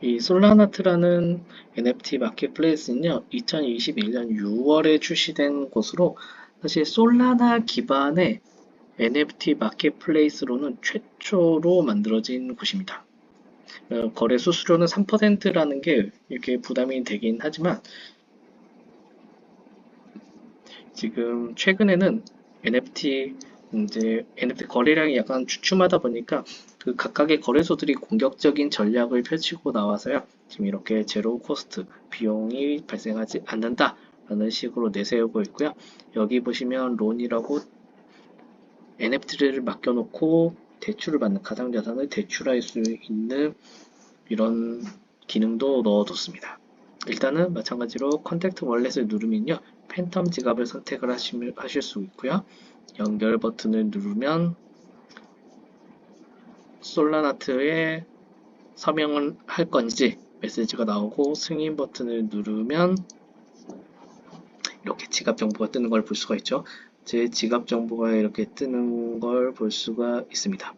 이 솔라나트라는 NFT 마켓플레이스는요, 2021년 6월에 출시된 곳으로 사실 솔라나 기반의 NFT 마켓플레이스로는 최초로 만들어진 곳입니다. 거래 수수료는 3%라는 게 이렇게 부담이 되긴 하지만 지금 최근에는 NFT 거래량이 약간 주춤하다 보니까 그 각각의 거래소들이 공격적인 전략을 펼치고 나와서요. 지금 이렇게 제로 코스트 비용이 발생하지 않는다라는 식으로 내세우고 있고요. 여기 보시면 론이라고 NFT를 맡겨놓고 대출을 받는 가상자산을 대출할 수 있는 이런 기능도 넣어뒀습니다. 일단은 마찬가지로 컨택트 월렛을 누르면요. 팬텀 지갑을 선택을 하실 수 있고요. 연결 버튼을 누르면 솔라나트에 서명을 할 건지 메시지가 나오고 승인 버튼을 누르면 이렇게 지갑 정보가 뜨는 걸 볼 수가 있죠. 제 지갑 정보가 이렇게 뜨는 걸 볼 수가 있습니다.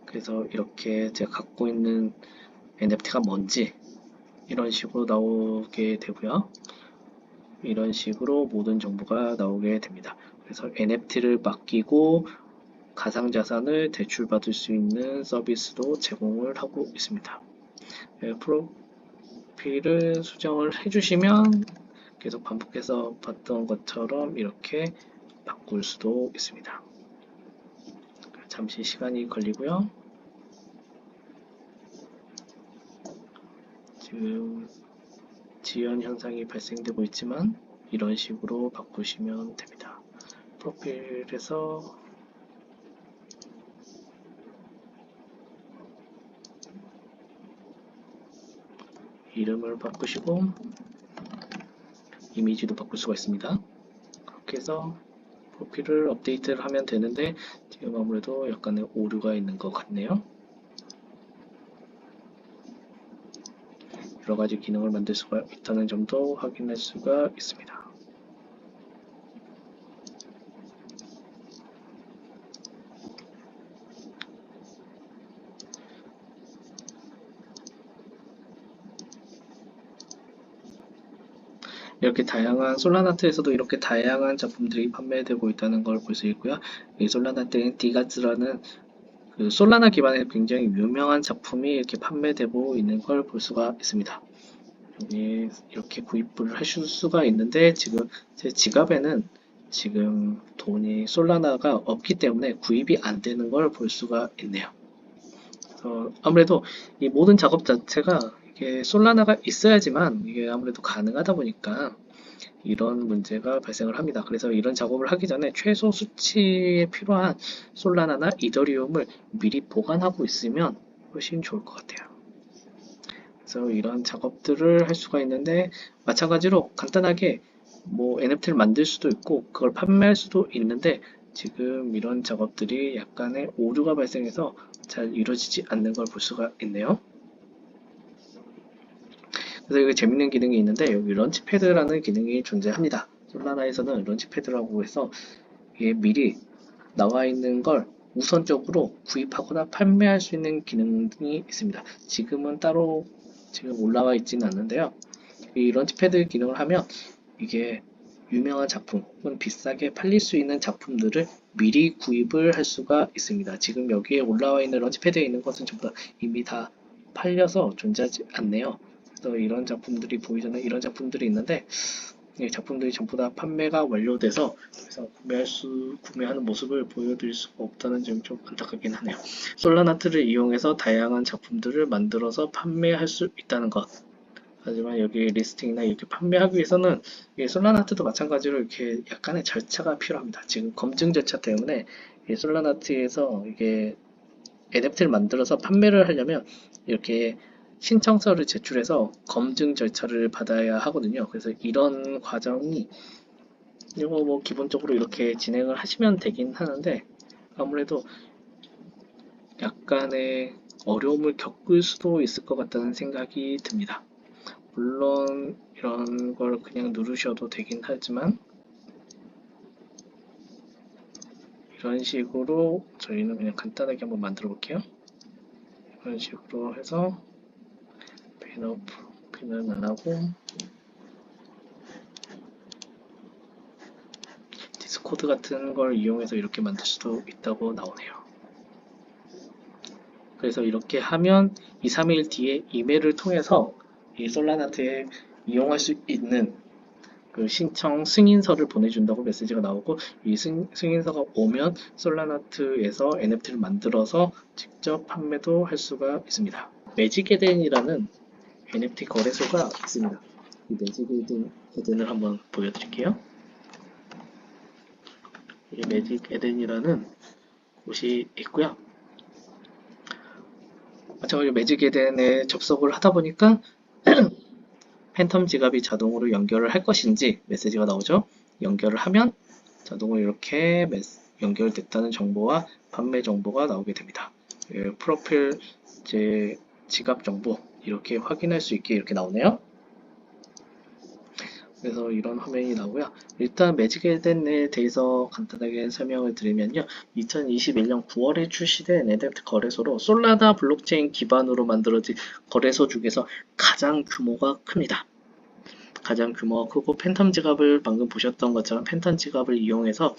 그래서 이렇게 제가 갖고 있는 NFT가 뭔지 이런 식으로 나오게 되고요. 이런 식으로 모든 정보가 나오게 됩니다. 그래서 NFT를 맡기고 가상자산을 대출받을 수 있는 서비스도 제공을 하고 있습니다. 프로필을 수정을 해주시면 계속 반복해서 봤던 것처럼 이렇게 바꿀 수도 있습니다. 잠시 시간이 걸리고요. 지금 지연 현상이 발생되고 있지만 이런 식으로 바꾸시면 됩니다. 프로필에서 이름을 바꾸시고 이미지도 바꿀 수가 있습니다. 그렇게 해서 프로필을 업데이트를 하면 되는데 지금 아무래도 약간의 오류가 있는 것 같네요. 여러가지 기능을 만들 수가 있다는 점도 확인할 수가 있습니다. 이렇게 다양한 솔라나트에서도 이렇게 다양한 작품들이 판매되고 있다는 걸 볼 수 있고요. 이 솔라나트는 디가츠라는 그 솔라나 기반의 굉장히 유명한 작품이 이렇게 판매되고 있는 걸 볼 수가 있습니다. 여기 이렇게 구입을 하실 수가 있는데 지금 제 지갑에는 지금 돈이 솔라나가 없기 때문에 구입이 안 되는 걸 볼 수가 있네요. 아무래도 이 모든 작업 자체가 이게 솔라나가 있어야지만 이게 아무래도 가능하다 보니까 이런 문제가 발생을 합니다. 그래서 이런 작업을 하기 전에 최소 수치에 필요한 솔라나나 이더리움을 미리 보관하고 있으면 훨씬 좋을 것 같아요. 그래서 이런 작업들을 할 수가 있는데 마찬가지로 간단하게 뭐 NFT를 만들 수도 있고 그걸 판매할 수도 있는데 지금 이런 작업들이 약간의 오류가 발생해서 잘 이루어지지 않는 걸 볼 수가 있네요. 그래서 여기 재밌는 기능이 있는데 여기 런치패드라는 기능이 존재합니다. 솔라나에서는 런치패드라고 해서 이게 미리 나와 있는 걸 우선적으로 구입하거나 판매할 수 있는 기능이 있습니다. 지금은 따로 지금 올라와 있지는 않는데요. 이 런치패드 기능을 하면 이게 유명한 작품 혹은 비싸게 팔릴 수 있는 작품들을 미리 구입을 할 수가 있습니다. 지금 여기에 올라와 있는 런치패드에 있는 것은 전부 다 이미 다 팔려서 존재하지 않네요. 그래서 이런 작품들이 보이잖아요. 이런 작품들이 있는데 이 작품들이 전부 다 판매가 완료돼서 그래서 구매하는 모습을 보여드릴 수가 없다는 점이 좀 안타깝긴 하네요. 솔라나트를 이용해서 다양한 작품들을 만들어서 판매할 수 있다는 것. 하지만 여기 리스팅이나 이렇게 판매하기 위해서는 솔라나트도 마찬가지로 이렇게 약간의 절차가 필요합니다. 지금 검증 절차 때문에 이 솔라나트에서 이게 NFT를 만들어서 판매를 하려면 이렇게 신청서를 제출해서 검증 절차를 받아야 하거든요. 그래서 이런 과정이 이거 뭐 기본적으로 이렇게 진행을 하시면 되긴 하는데 아무래도 약간의 어려움을 겪을 수도 있을 것 같다는 생각이 듭니다. 물론 이런 걸 그냥 누르셔도 되긴 하지만 이런 식으로 저희는 그냥 간단하게 한번 만들어 볼게요. 이런 식으로 해서 핀은 안 하고 디스코드 같은 걸 이용해서 이렇게 만들 수도 있다고 나오네요. 그래서 이렇게 하면 2, 3일 뒤에 이메일을 통해서 이 솔라나트에 이용할 수 있는 그 신청 승인서를 보내준다고 메시지가 나오고, 이 승인서가 오면 솔라나트에서 NFT를 만들어서 직접 판매도 할 수가 있습니다. 매직에덴이라는 NFT 거래소가 있습니다. 이 매직에덴을 한번 보여드릴게요. 이 매직에덴이라는 곳이 있고요. 제가 매직에덴에 접속을 하다 보니까 팬텀 지갑이 자동으로 연결을 할 것인지 메시지가 나오죠. 연결을 하면 자동으로 이렇게 연결됐다는 정보와 판매 정보가 나오게 됩니다. 프로필 제 지갑 정보 이렇게 확인할 수 있게 이렇게 나오네요. 그래서 이런 화면이 나오고요. 일단 매직에덴에 대해서 간단하게 설명을 드리면요. 2021년 9월에 출시된 NFT 거래소로 솔라나 블록체인 기반으로 만들어진 거래소 중에서 가장 규모가 큽니다. 가장 규모가 크고 팬텀 지갑을 방금 보셨던 것처럼 팬텀 지갑을 이용해서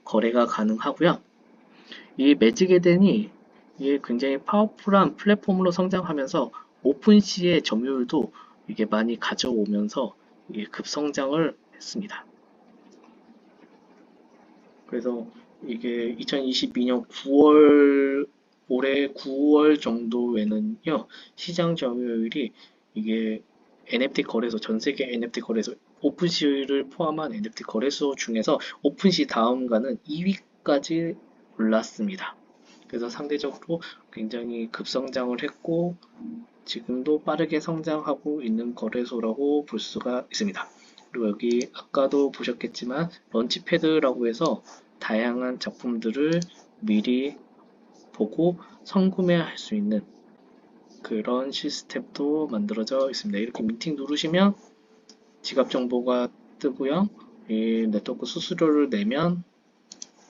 거래가 가능하고요. 이 매직에덴이 이게 굉장히 파워풀한 플랫폼으로 성장하면서 오픈시의 점유율도 이게 많이 가져오면서 급성장을 했습니다. 그래서 이게 2022년 9월 올해 9월 정도에는요, 시장 점유율이 이게 NFT 거래소, 전 세계 NFT 거래소, 오픈시를 포함한 NFT 거래소 중에서 오픈시 다음가는 2위까지 올랐습니다. 그래서 상대적으로 굉장히 급성장을 했고 지금도 빠르게 성장하고 있는 거래소라고 볼 수가 있습니다. 그리고 여기 아까도 보셨겠지만 런치패드라고 해서 다양한 작품들을 미리 보고 선구매할 수 있는 그런 시스템도 만들어져 있습니다. 이렇게 미팅 누르시면 지갑 정보가 뜨고요. 이 네트워크 수수료를 내면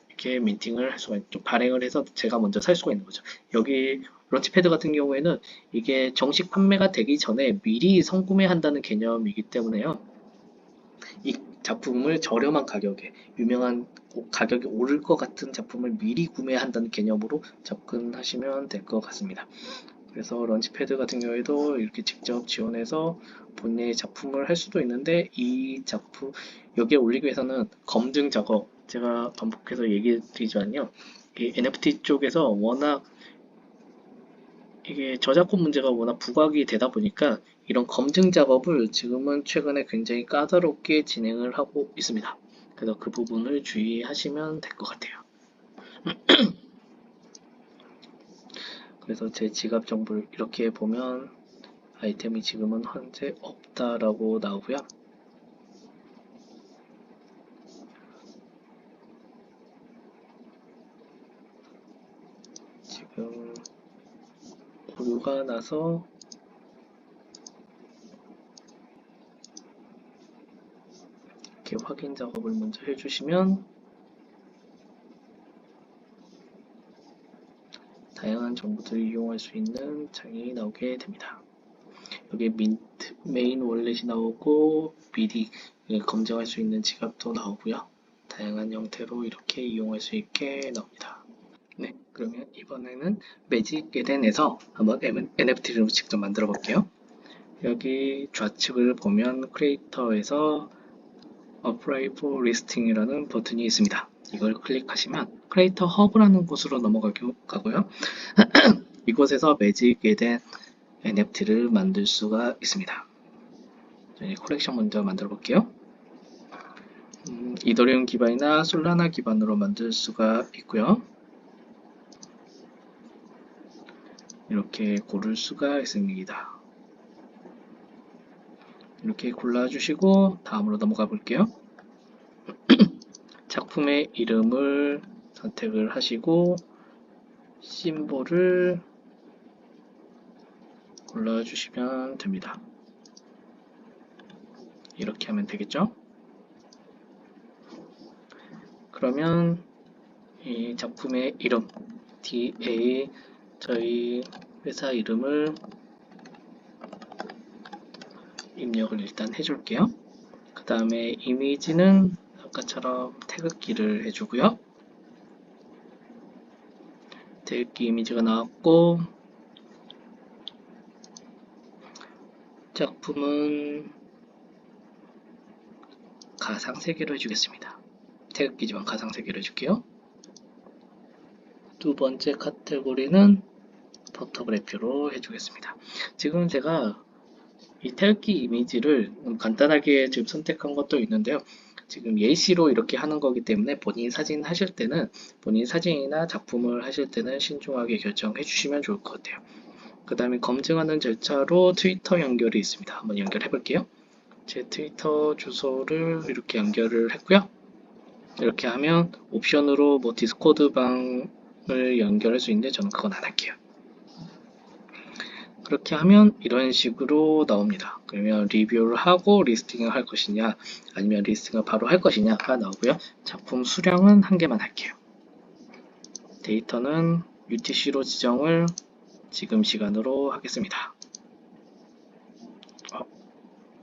이렇게 민팅을 할 수가 있죠. 발행을 해서 제가 먼저 살 수가 있는 거죠. 여기 런치패드 같은 경우에는 이게 정식 판매가 되기 전에 미리 선구매한다는 개념이기 때문에요. 이 작품을 저렴한 가격에 유명한 가격이 오를 것 같은 작품을 미리 구매한다는 개념으로 접근하시면 될 것 같습니다. 그래서 런치패드 같은 경우에도 이렇게 직접 지원해서 본인의 작품을 할 수도 있는데 이 작품 여기에 올리기 위해서는 검증 작업 제가 반복해서 얘기해 드리지만요. 이 NFT 쪽에서 워낙 이게 저작권 문제가 워낙 부각이 되다 보니까 이런 검증 작업을 지금은 최근에 굉장히 까다롭게 진행을 하고 있습니다. 그래서 그 부분을 주의하시면 될 것 같아요. 그래서 제 지갑 정보를 이렇게 보면 아이템이 지금은 현재 없다라고 나오고요. 지금 오류가 나서 이렇게 확인 작업을 먼저 해주시면 다양한 정보들을 이용할 수 있는 창이 나오게 됩니다. 여기 민트, 메인 월렛이 나오고 BD 검증할 수 있는 지갑도 나오고요. 다양한 형태로 이렇게 이용할 수 있게 나옵니다. 네, 그러면 이번에는 매직에덴에서 한번 NFT를 직접 만들어 볼게요. 여기 좌측을 보면 크리에이터에서 Apply for Listing이라는 버튼이 있습니다. 이걸 클릭하시면 크리에이터 허브라는 곳으로 넘어가고요. 이곳에서 매직에덴 NFT를 만들 수가 있습니다. 저희 컬렉션 먼저 만들어 볼게요. 이더리움 기반이나 솔라나 기반으로 만들 수가 있고요. 이렇게 고를 수가 있습니다. 이렇게 골라주시고 다음으로 넘어가 볼게요. 작품의 이름을 선택을 하시고 심볼을 골라주시면 됩니다. 이렇게 하면 되겠죠? 그러면 이 작품의 이름 DA 저희 회사 이름을 입력을 일단 해줄게요. 그 다음에 이미지는 아까처럼 태극기를 해주고요. 태극기 이미지가 나왔고, 작품은 가상 세계로 해주겠습니다. 태극기지만 가상 세계로 해줄게요. 두 번째 카테고리는 포토그래피로 해주겠습니다. 지금 제가 이 태극기 이미지를 간단하게 지금 선택한 것도 있는데요. 지금 예시로 이렇게 하는 거기 때문에 본인 사진 하실 때는, 본인 사진이나 작품을 하실 때는 신중하게 결정해 주시면 좋을 것 같아요. 그 다음에 검증하는 절차로 트위터 연결이 있습니다. 한번 연결해 볼게요. 제 트위터 주소를 이렇게 연결을 했고요. 이렇게 하면 옵션으로 뭐 디스코드 방을 연결할 수 있는데 저는 그건 안 할게요. 그렇게 하면 이런 식으로 나옵니다. 그러면 리뷰를 하고 리스팅을 할 것이냐, 아니면 리스팅을 바로 할 것이냐가 나오고요. 작품 수량은 한 개만 할게요. 데이터는 UTC로 지정을 지금 시간으로 하겠습니다.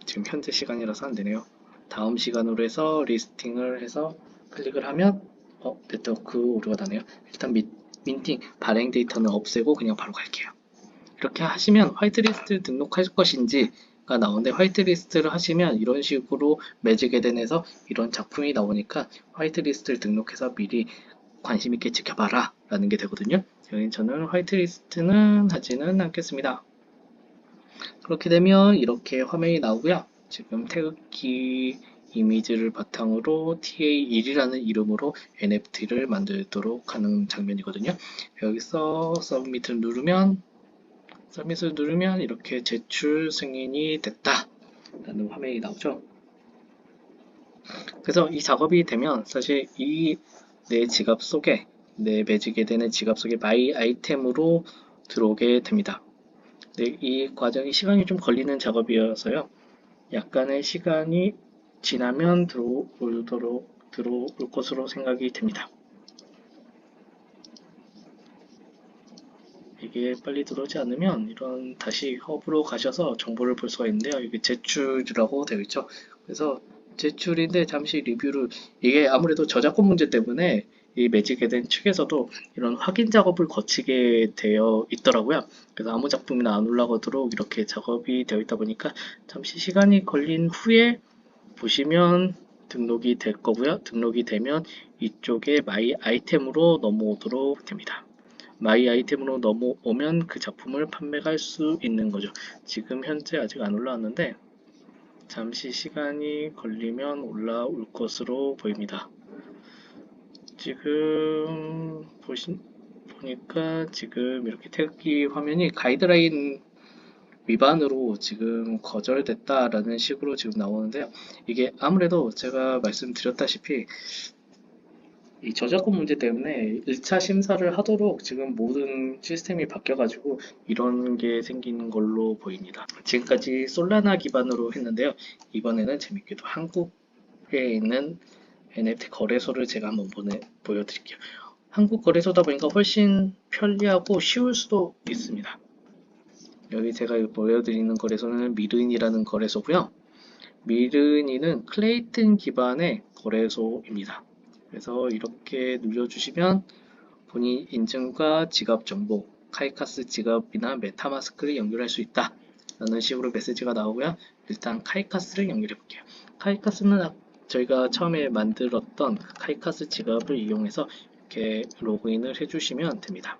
지금 현재 시간이라서 안 되네요. 다음 시간으로 해서 리스팅을 해서 클릭을 하면 네트워크 오류가 나네요. 일단 민팅 발행 데이터는 없애고 그냥 바로 갈게요. 이렇게 하시면 화이트리스트 등록할 것인지가 나오는데, 화이트리스트를 하시면 이런 식으로 매직 에덴에서 이런 작품이 나오니까 화이트리스트를 등록해서 미리 관심 있게 지켜봐라 라는 게 되거든요. 저는 화이트리스트는 하지는 않겠습니다. 그렇게 되면 이렇게 화면이 나오고요. 지금 태극기 이미지를 바탕으로 TA1이라는 이름으로 NFT를 만들도록 하는 장면이거든요. 여기서 서브밋을 누르면 이렇게 제출 승인이 됐다 라는 화면이 나오죠. 그래서 이 작업이 되면 사실 이 내 지갑 속에, 내 매직에 되는 지갑 속에 마이 아이템으로 들어오게 됩니다. 네, 이 과정이 시간이 좀 걸리는 작업이어서요. 약간의 시간이 지나면 들어올 것으로 생각이 됩니다. 이게 빨리 들어오지 않으면 이런 다시 허브로 가셔서 정보를 볼 수가 있는데요. 이게 제출이라고 되어 있죠. 그래서 제출인데 잠시 리뷰를, 이게 아무래도 저작권 문제 때문에 이 매직 에덴 측에서도 이런 확인 작업을 거치게 되어 있더라고요. 그래서 아무 작품이나 안 올라가도록 이렇게 작업이 되어 있다 보니까 잠시 시간이 걸린 후에 보시면 등록이 될 거고요. 등록이 되면 이쪽에 마이 아이템으로 넘어오도록 됩니다. 마이 아이템으로 넘어오면 그 작품을 판매할 수 있는 거죠. 지금 현재 아직 안 올라왔는데 잠시 시간이 걸리면 올라올 것으로 보입니다. 지금 보니까 지금 이렇게 태극기 화면이 가이드라인 위반으로 지금 거절됐다라는 식으로 지금 나오는데요. 이게 아무래도 제가 말씀드렸다시피 이 저작권 문제 때문에 1차 심사를 하도록 지금 모든 시스템이 바뀌어가지고 이런 게 생긴 걸로 보입니다. 지금까지 솔라나 기반으로 했는데요. 이번에는 재밌게도 한국에 있는 NFT 거래소를 제가 한번 보여드릴게요. 한국 거래소다 보니까 훨씬 편리하고 쉬울 수도 있습니다. 여기 제가 보여드리는 거래소는 미르인이라는 거래소고요. 미르인은 클레이튼 기반의 거래소입니다. 그래서 이렇게 눌러주시면 본인 인증과 지갑 정보, 카이카스 지갑이나 메타마스크를 연결할 수 있다 라는 식으로 메시지가 나오고요. 일단 카이카스를 연결해 볼게요. 카이카스는 저희가 처음에 만들었던 카이카스 지갑을 이용해서 이렇게 로그인을 해주시면 됩니다.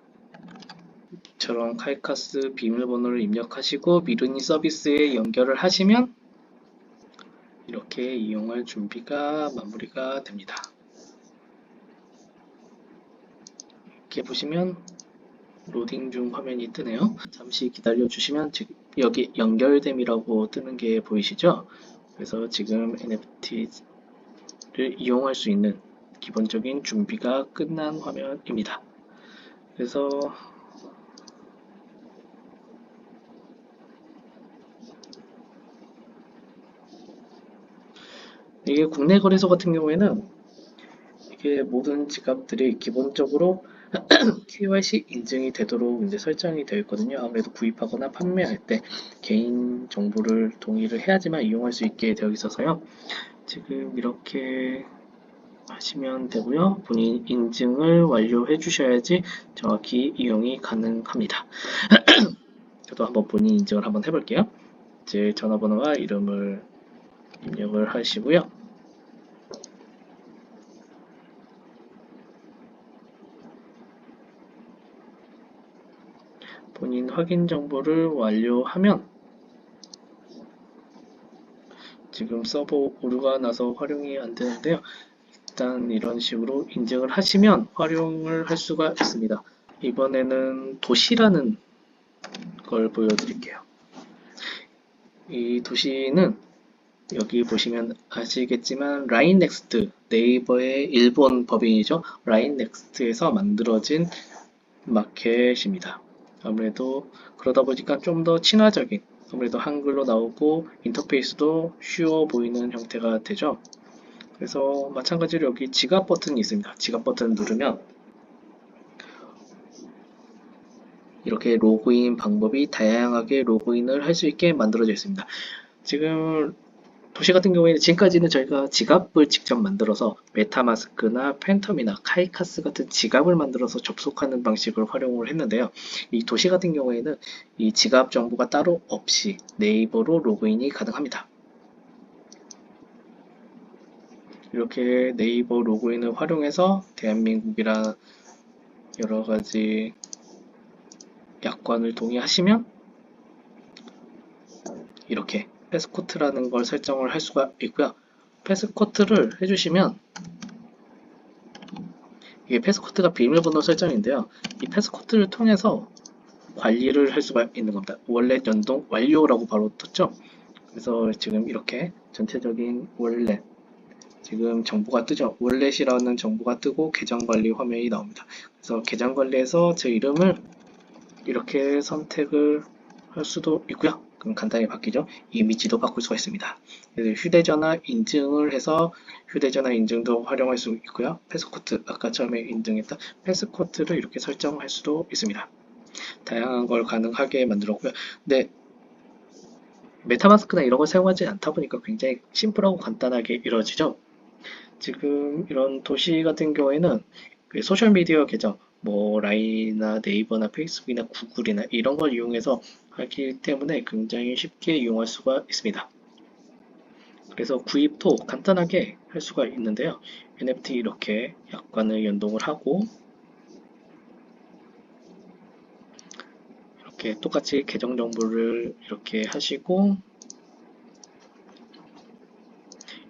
이처럼 카이카스 비밀번호를 입력하시고 미르니 서비스에 연결을 하시면 이렇게 이용할 준비가 마무리가 됩니다. 이렇게 보시면 로딩 중 화면이 뜨네요. 잠시 기다려 주시면 지금 여기 연결됨이라고 뜨는 게 보이시죠? 그래서 지금 NFT를 이용할 수 있는 기본적인 준비가 끝난 화면입니다. 그래서 이게 국내 거래소 같은 경우에는 이게 모든 지갑들이 기본적으로 KYC 인증이 되도록 이제 설정이 되어 있거든요. 아무래도 구입하거나 판매할 때 개인 정보를 동의를 해야지만 이용할 수 있게 되어 있어서요. 지금 이렇게 하시면 되고요. 본인 인증을 완료해 주셔야지 정확히 이용이 가능합니다. 저도 한번 본인 인증을 한번 해볼게요. 제 전화번호와 이름을 입력을 하시고요. 본인 확인 정보를 완료하면 지금 서버 오류가 나서 활용이 안 되는데요. 일단 이런 식으로 인증을 하시면 활용을 할 수가 있습니다. 이번에는 도시라는 걸 보여드릴게요. 이 도시는 여기 보시면 아시겠지만 라인넥스트, 네이버의 일본 법인이죠. 라인넥스트에서 만들어진 마켓입니다. 아무래도 그러다 보니까 좀 더 친화적인, 아무래도 한글로 나오고 인터페이스도 쉬워 보이는 형태가 되죠. 그래서 마찬가지로 여기 지갑 버튼이 있습니다. 지갑 버튼 누르면 이렇게 로그인 방법이 다양하게 로그인을 할 수 있게 만들어져 있습니다. 지금 도시 같은 경우에는 지금까지는 저희가 지갑을 직접 만들어서 메타마스크나 팬텀이나 카이카스 같은 지갑을 만들어서 접속하는 방식을 활용을 했는데요. 이 도시 같은 경우에는 이 지갑 정보가 따로 없이 네이버로 로그인이 가능합니다. 이렇게 네이버 로그인을 활용해서 대한민국이랑 여러 가지 약관을 동의하시면 이렇게 패스코트라는 걸 설정을 할 수가 있고요. 패스코트를 해주시면 이게 패스코트가 비밀번호 설정인데요. 이 패스코트를 통해서 관리를 할 수가 있는 겁니다. 월렛 연동 완료라고 바로 떴죠. 그래서 지금 이렇게 전체적인 월렛 지금 정보가 뜨죠. 월렛이라는 정보가 뜨고 계정 관리 화면이 나옵니다. 그래서 계정 관리에서 제 이름을 이렇게 선택을 할 수도 있고요. 그럼 간단히 바뀌죠. 이미지도 바꿀 수가 있습니다. 휴대전화 인증을 해서 휴대전화 인증도 활용할 수 있고요. 패스코드, 아까 처음에 인증했던 패스코드를 이렇게 설정할 수도 있습니다. 다양한 걸 가능하게 만들었고요. 근데 메타마스크나 이런 걸 사용하지 않다 보니까 굉장히 심플하고 간단하게 이루어지죠. 지금 이런 도시 같은 경우에는 그 소셜미디어 계정, 뭐 라인이나 네이버나 페이스북이나 구글이나 이런 걸 이용해서 하기 때문에 굉장히 쉽게 이용할 수가 있습니다. 그래서 구입도 간단하게 할 수가 있는데요. NFT 이렇게 약관을 연동을 하고 이렇게 똑같이 계정 정보를 이렇게 하시고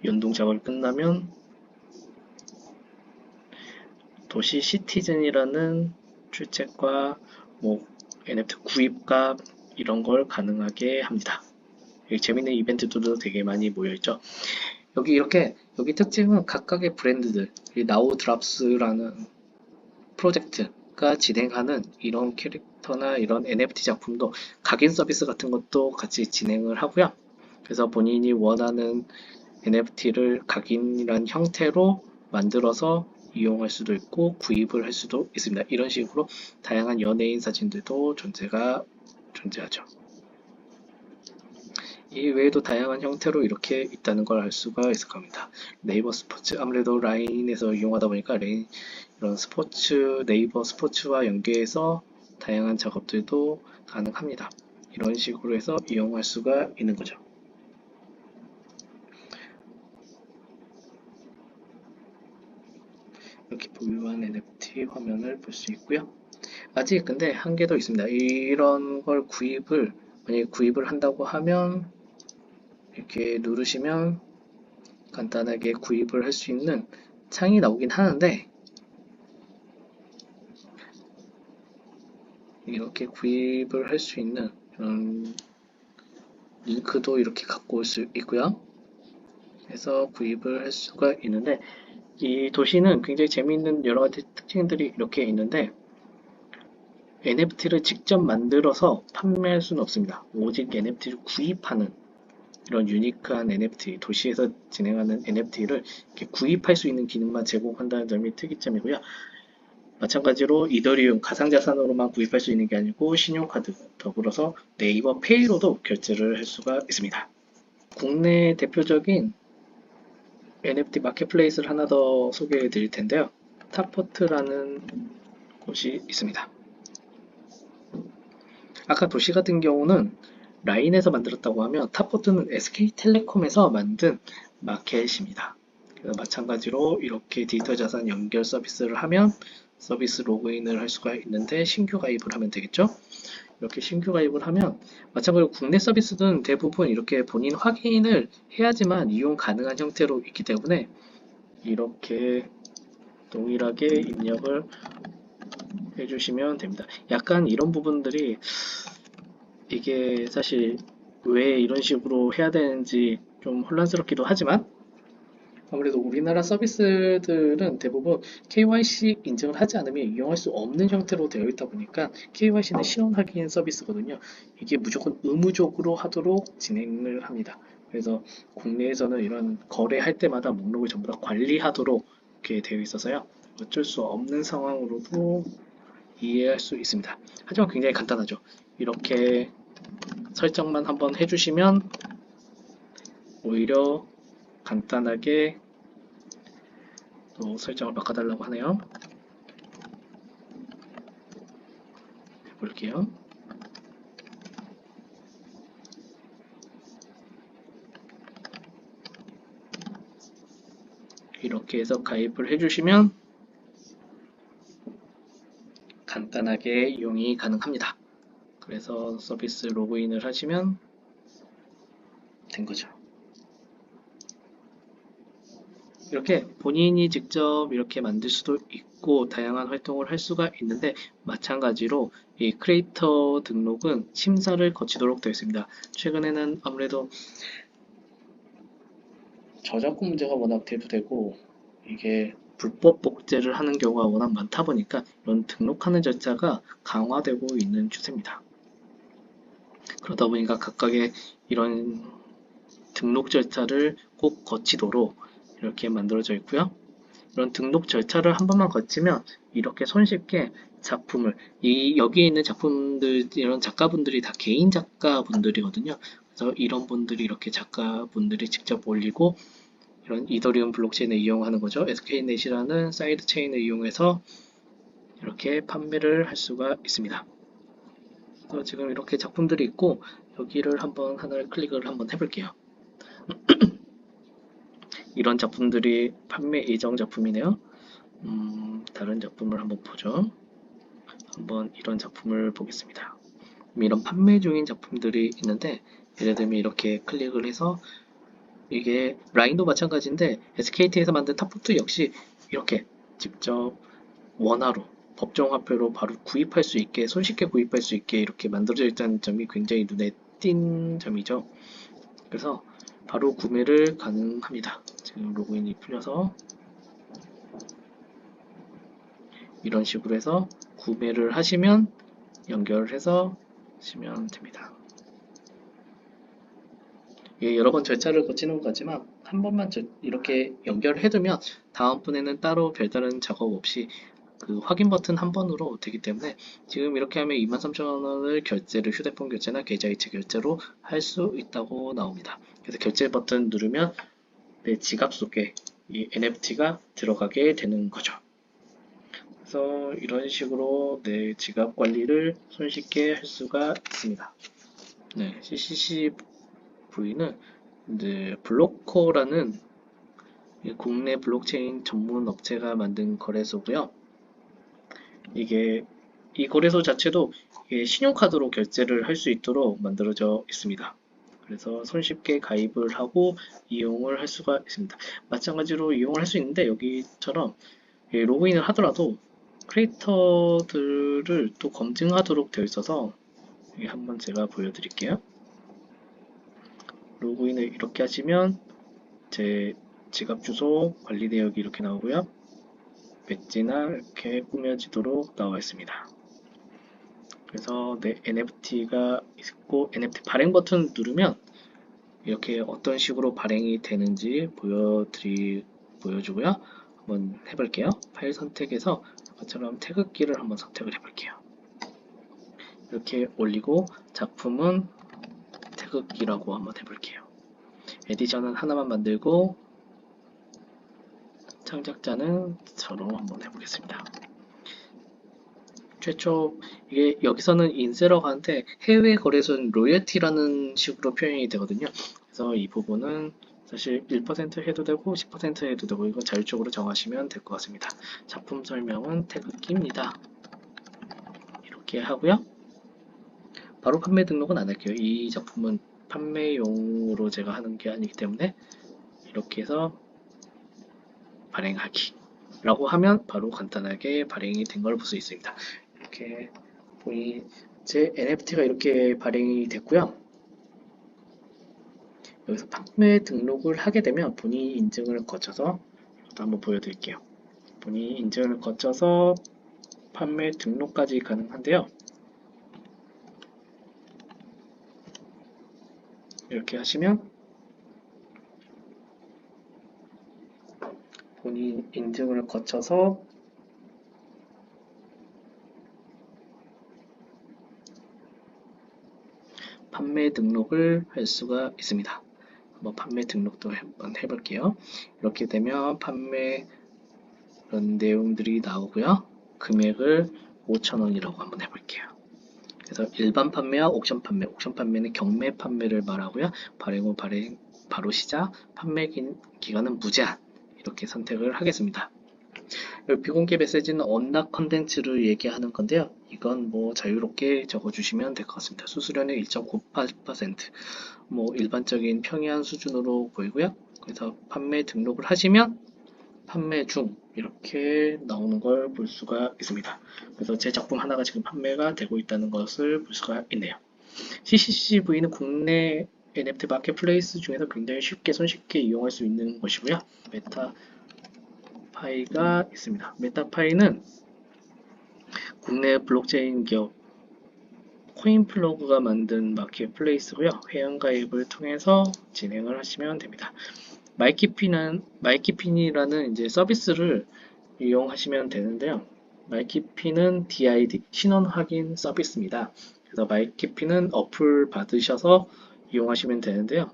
연동 작업이 끝나면 도시 시티즌이라는 출첵과 뭐 NFT 구입값 이런 걸 가능하게 합니다. 여기 재밌는 이벤트들도 되게 많이 모여있죠. 여기 이렇게 여기 특징은 각각의 브랜드들 나우 드랍스라는 프로젝트가 진행하는 이런 캐릭터나 이런 NFT 작품도 각인 서비스 같은 것도 같이 진행을 하고요. 그래서 본인이 원하는 NFT를 각인이란 형태로 만들어서 이용할 수도 있고 구입을 할 수도 있습니다. 이런 식으로 다양한 연예인 사진들도 존재하죠. 이 외에도 다양한 형태로 이렇게 있다는 걸 알 수가 있을 겁니다. 네이버 스포츠, 아무래도 라인에서 이용하다 보니까 이런 스포츠, 네이버 스포츠와 연계해서 다양한 작업들도 가능합니다. 이런 식으로 해서 이용할 수가 있는 거죠. 이렇게 보유한 NFT 화면을 볼 수 있고요. 아직 근데 한 개 더 있습니다. 이런 걸 만약에 구입을 한다고 하면 이렇게 누르시면 간단하게 구입을 할 수 있는 창이 나오긴 하는데 이렇게 구입을 할 수 있는 링크도 이렇게 갖고 올 수 있고요. 그래서 구입을 할 수가 있는데 이 도시는 굉장히 재미있는 여러 가지 특징들이 이렇게 있는데 NFT를 직접 만들어서 판매할 수는 없습니다. 오직 NFT를 구입하는 이런 유니크한 NFT, 도시에서 진행하는 NFT를 이렇게 구입할 수 있는 기능만 제공한다는 점이 특이점이고요. 마찬가지로 이더리움 가상자산으로만 구입할 수 있는 게 아니고 신용카드, 더불어서 네이버 페이로도 결제를 할 수가 있습니다. 국내 대표적인 NFT 마켓플레이스를 하나 더 소개해 드릴 텐데요. 탑포트라는 곳이 있습니다. 아까 도시 같은 경우는 라인에서 만들었다고 하면 탑포트는 SK텔레콤에서 만든 마켓입니다. 그래서 마찬가지로 이렇게 디지털 자산 연결 서비스를 하면 서비스 로그인을 할 수가 있는데 신규 가입을 하면 되겠죠. 이렇게 신규 가입을 하면 마찬가지로 국내 서비스는 대부분 이렇게 본인 확인을 해야지만 이용 가능한 형태로 있기 때문에 이렇게 동일하게 입력을 해주시면 됩니다. 약간 이런 부분들이 이게 사실 왜 이런 식으로 해야 되는지 좀 혼란스럽기도 하지만 아무래도 우리나라 서비스들은 대부분 KYC 인증을 하지 않으면 이용할 수 없는 형태로 되어 있다 보니까 KYC는 시험 확인 서비스거든요. 이게 무조건 의무적으로 하도록 진행을 합니다. 그래서 국내에서는 이런 거래할 때마다 목록을 전부 다 관리하도록 이렇게 되어 있어서요. 어쩔 수 없는 상황으로도 이해할 수 있습니다. 하지만 굉장히 간단하죠. 이렇게 설정만 한번 해주시면 오히려 간단하게 또 설정을 바꿔달라고 하네요. 해볼게요. 이렇게 해서 가입을 해주시면 간단하게 이용이 가능합니다. 그래서 서비스 로그인을 하시면 된 거죠. 이렇게 본인이 직접 이렇게 만들 수도 있고 다양한 활동을 할 수가 있는데 마찬가지로 이 크리에이터 등록은 심사를 거치도록 되어 있습니다. 최근에는 아무래도 저작권 문제가 워낙 대두되고 이게 불법 복제를 하는 경우가 워낙 많다 보니까 이런 등록하는 절차가 강화되고 있는 추세입니다. 그러다 보니까 각각의 이런 등록 절차를 꼭 거치도록 이렇게 만들어져 있고요. 이런 등록 절차를 한 번만 거치면 이렇게 손쉽게 작품을 여기에 있는 작품들 이런 작가분들이 다 개인 작가분들이거든요. 그래서 이런 분들이 이렇게 작가분들이 직접 올리고 이런 이더리움 블록체인을 이용하는 거죠. SK넷이라는 사이드 체인을 이용해서 이렇게 판매를 할 수가 있습니다. 그래서 지금 이렇게 작품들이 있고 여기를 한번 하나를 클릭을 한번 해볼게요. 이런 작품들이 판매 예정 작품이네요. 다른 작품을 한번 보죠. 한번 이런 작품을 보겠습니다. 이런 판매 중인 작품들이 있는데 예를 들면 이렇게 클릭을 해서 이게 라인도 마찬가지인데 SKT에서 만든 탑포트 역시 이렇게 직접 원화로 법정화폐로 바로 구입할 수 있게 손쉽게 구입할 수 있게 이렇게 만들어져 있다는 점이 굉장히 눈에 띈 점이죠. 그래서 바로 구매를 가능합니다. 지금 로그인이 풀려서 이런 식으로 해서 구매를 하시면 연결해서 하시면 됩니다. 여러 번 절차를 거치는 것 같지만 한 번만 이렇게 연결해두면 다음번에는 따로 별다른 작업 없이 그 확인 버튼 한 번으로 되기 때문에 지금 이렇게 하면 23,000원을 결제를 휴대폰 결제나 계좌이체 결제로 할 수 있다고 나옵니다. 그래서 결제 버튼 누르면 내 지갑 속에 이 NFT가 들어가게 되는 거죠. 그래서 이런 식으로 내 지갑 관리를 손쉽게 할 수가 있습니다. 네, CCCV는 이제 블로커라는 국내 블록체인 전문 업체가 만든 거래소고요. 이 거래소 자체도 신용카드로 결제를 할 수 있도록 만들어져 있습니다. 그래서 손쉽게 가입을 하고 이용을 할 수가 있습니다. 마찬가지로 이용을 할 수 있는데 여기처럼 로그인을 하더라도 크리에이터들을 또 검증하도록 되어 있어서 한번 제가 보여드릴게요. 로그인을 이렇게 하시면 제 지갑 주소 관리 내역이 이렇게 나오고요. 배지나 이렇게 꾸며지도록 나와 있습니다. 그래서 내 NFT가 있고 NFT 발행 버튼 누르면 이렇게 어떤 식으로 발행이 되는지 보여주고요. 한번 해볼게요. 파일 선택해서 아까처럼 태극기를 한번 선택을 해볼게요. 이렇게 올리고 작품은 태극기라고 한번 해볼게요. 에디션은 하나만 만들고 창작자는 저로 한번 해보겠습니다. 최초 이게 여기서는 인세라고 하는데 해외 거래소는 로열티라는 식으로 표현이 되거든요. 그래서 이 부분은 사실 1% 해도 되고 10% 해도 되고 이거 자율적으로 정하시면 될 것 같습니다. 작품 설명은 태극기입니다. 이렇게 하고요. 바로 판매 등록은 안 할게요. 이 작품은 판매용으로 제가 하는 게 아니기 때문에 이렇게 해서 발행하기 라고 하면 바로 간단하게 발행이 된 걸 볼 수 있습니다. 이렇게 보니 제 NFT가 이렇게 발행이 됐고요. 여기서 판매 등록을 하게 되면 본인 인증을 거쳐서 이것도 한번 보여드릴게요. 본인 인증을 거쳐서 판매 등록까지 가능한데요. 이렇게 하시면 본인 인증을 거쳐서 판매 등록을 할 수가 있습니다. 한번 판매 등록도 한번 해볼게요. 이렇게 되면 판매 이런 내용들이 나오고요. 금액을 5,000원이라고 한번 해볼게요. 그래서 일반 판매와 옥션 판매는 경매 판매를 말하고요. 발행 후 발행 바로 시작, 판매 기간은 무제한 이렇게 선택을 하겠습니다. 비공개 메시지는 언락 컨텐츠를 얘기하는 건데요. 이건 뭐 자유롭게 적어주시면 될 것 같습니다. 수수료는 1.98%, 뭐 일반적인 평이한 수준으로 보이고요. 그래서 판매 등록을 하시면 판매 중 이렇게 나오는 걸 볼 수가 있습니다. 그래서 제 작품 하나가 지금 판매가 되고 있다는 것을 볼 수가 있네요. CCCV는 국내 NFT 마켓플레이스 중에서 굉장히 쉽게 손쉽게 이용할 수 있는 것이고요. 메타파이가 있습니다. 메타파이는 국내 블록체인 기업 코인플러그가 만든 마켓플레이스고요. 회원가입을 통해서 진행을 하시면 됩니다. 마이키핀이라는 이제 서비스를 이용하시면 되는데요. 마이키핀은 DID 신원 확인 서비스입니다. 그래서 마이키핀은 어플 받으셔서 이용하시면 되는데요.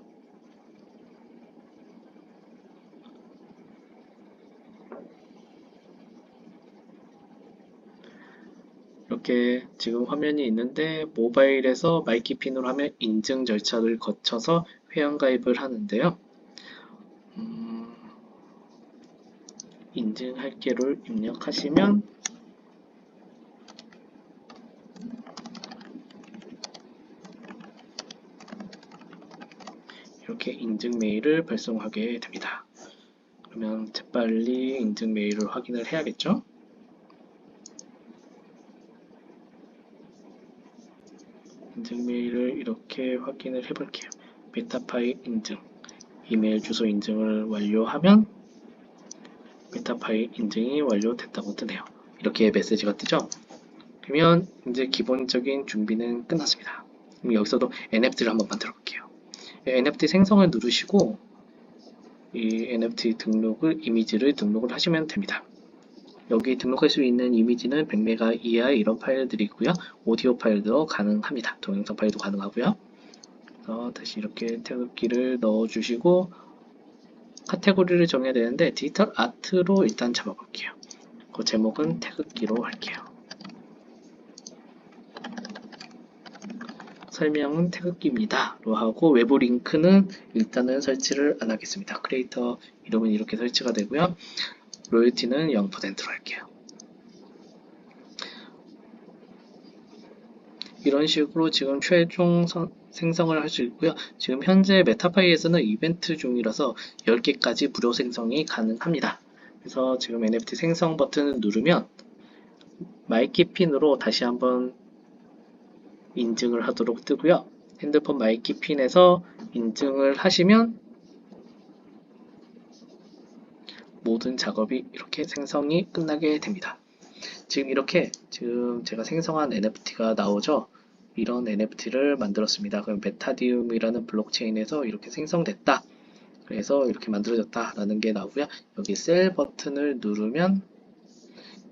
이렇게 지금 화면이 있는데 모바일에서 마이키핀으로 하면 인증 절차를 거쳐서 회원가입을 하는데요. 인증할게를 입력하시면 이렇게 인증 메일을 발송하게 됩니다. 그러면 재빨리 인증 메일을 확인을 해야겠죠? 인증 메일을 이렇게 확인을 해볼게요. 메타파이 인증, 이메일 주소 인증을 완료하면 메타파일 인증이 완료됐다고 뜨네요. 이렇게 메시지가 뜨죠. 그러면 이제 기본적인 준비는 끝났습니다. 그럼 여기서도 NFT를 한번 만들어 볼게요. NFT 생성을 누르시고 이 NFT 등록을 이미지를 등록을 하시면 됩니다. 여기 등록할 수 있는 이미지는 100메가 이하의 이런 파일들이고요. 오디오 파일도 가능합니다. 동영상 파일도 가능하고요. 그래서 다시 이렇게 태극기를 넣어주시고 카테고리를 정해야 되는데 디지털 아트로 일단 잡아볼게요. 그 제목은 태극기로 할게요. 설명은 태극기입니다.로 하고 외부 링크는 일단은 설치를 안 하겠습니다. 크리에이터 이름은 이렇게 설치가 되고요. 로열티는 0%로 할게요. 이런 식으로 지금 최종 생성을 할 수 있고요. 지금 현재 메타파이에서는 이벤트 중이라서 10개까지 무료 생성이 가능합니다. 그래서 지금 NFT 생성 버튼을 누르면 마이키핀으로 다시 한번 인증을 하도록 뜨고요. 핸드폰 마이키핀에서 인증을 하시면 모든 작업이 이렇게 생성이 끝나게 됩니다. 지금 이렇게 지금 제가 생성한 NFT가 나오죠. 이런 NFT를 만들었습니다. 그럼 메타디움이라는 블록체인에서 이렇게 생성됐다. 그래서 이렇게 만들어졌다 라는 게 나오고요. 여기 셀 버튼을 누르면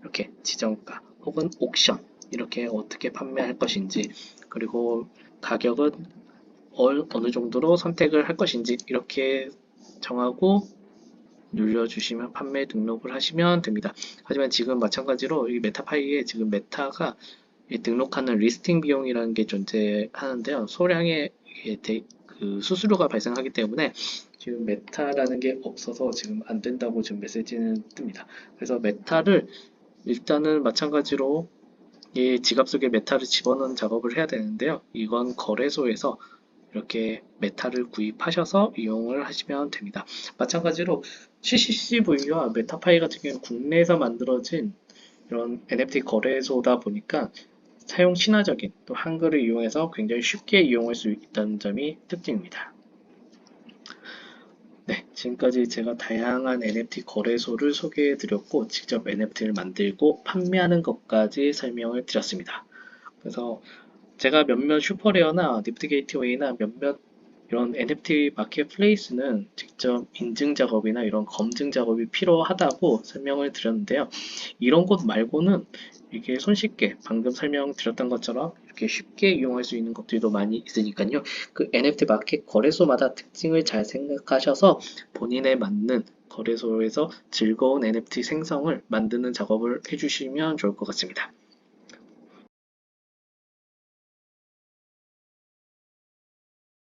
이렇게 지정가 혹은 옥션 이렇게 어떻게 판매할 것인지, 그리고 가격은 어느 정도로 선택을 할 것인지 이렇게 정하고 눌러주시면 판매 등록을 하시면 됩니다. 하지만 지금 마찬가지로 이 메타파이에 지금 메타가 이 등록하는 리스팅 비용이라는 게 존재하는데요. 소량의 그 수수료가 발생하기 때문에 지금 메타라는 게 없어서 지금 안 된다고 지금 메시지는 뜹니다. 그래서 메타를 일단은 마찬가지로 이 지갑 속에 메타를 집어넣는 작업을 해야 되는데요. 이건 거래소에서 이렇게 메타를 구입하셔서 이용을 하시면 됩니다. 마찬가지로 CCCV와 메타파이 같은 경우는 국내에서 만들어진 이런 NFT 거래소다 보니까 사용 친화적인 또 한글을 이용해서 굉장히 쉽게 이용할 수 있다는 점이 특징입니다. 네, 지금까지 제가 다양한 NFT 거래소를 소개해 드렸고 직접 NFT를 만들고 판매하는 것까지 설명을 드렸습니다. 그래서 제가 몇몇 슈퍼레어나 니프티 게이트웨이나 몇몇 이런 NFT 마켓플레이스는 직접 인증 작업이나 이런 검증 작업이 필요하다고 설명을 드렸는데요. 이런 곳 말고는 이게 손쉽게 방금 설명드렸던 것처럼 이렇게 쉽게 이용할 수 있는 것들도 많이 있으니까요. 그 NFT 마켓 거래소마다 특징을 잘 생각하셔서 본인에 맞는 거래소에서 즐거운 NFT 생성을 만드는 작업을 해주시면 좋을 것 같습니다.